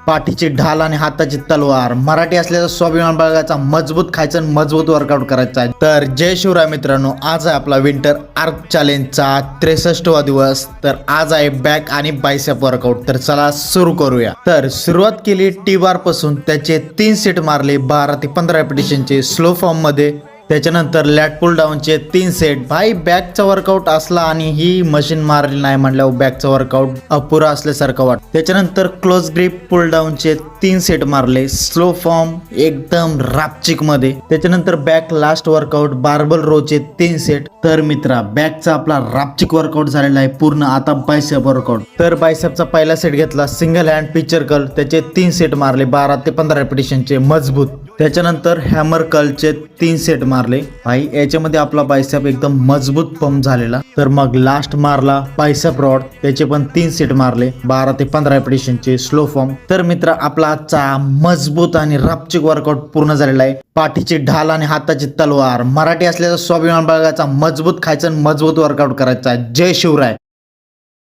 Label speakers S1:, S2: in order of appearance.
S1: पाठीची ढाल आणि हाताची तलवार, मराठी असल्याचा स्वाभिमान बाळगायचा, मजबूत खायचं आणि मजबूत वर्कआउट करायचा आहे। तर जय शिवराय मित्रांनो, आज आहे आपला विंटर आर्क चॅलेंजचा 63वा दिवस। तर आज आहे बॅक आणि बायसेप वर्कआउट। तर चला सुरू करूया। तर सुरुवात केली टी बार पासून, त्याचे 3 सेट मारले 12 ते 15 रेपिटेशनचे स्लो फॉर्म मध्ये। त्याच्यानंतर लॅट पुल डाऊनचे 3 सेट। भाई बॅकचा वर्कआउट असला आणि ही मशीन मारली नाही म्हणल्यावर बॅकचा वर्कआउट अपुरा असल्यासारखं वाटतं। त्याच्यानंतर क्लोज ग्रिप पुल डाऊनचे 3 सेट मारले स्लो फॉर्म एकदम रापचिक मध्ये। त्याच्यानंतर बॅक लास्ट वर्कआउट बार्बल रोचे 3 सेट। तर मित्रा बॅकचा आपला रापचिक वर्कआउट झालेला आहे पूर्ण। आता बायसेप वर्कआउट। तर बायसेपचा पहिला सेट घेतला सिंगल हँड पिक्चर कर्ल, त्याचे 3 सेट मारले 12 ते 15 रेपिटेशनचे मजबूत। त्याच्यानंतर हॅमर कर्लचे 3 सेट मारले। भाई याच्यामध्ये आपला बायसेप एकदम मजबूत पंप झालेला। तर मग लास्ट मारला बायसेप रॉड, त्याचे पण 3 सेट मारले 12 ते 15 रेपिटेशनचे स्लो फॉर्म। तर मित्र आपला आजचा मजबूत आणि रापचिक वर्कआउट पूर्ण झालेला आहे। पाठीची ढाल आणि हाताची तलवार, मराठी असल्याचा स्वाभिमान बाळगायचा, मजबूत खायचं आणि मजबूत वर्कआउट करायचा। जय शिवराय।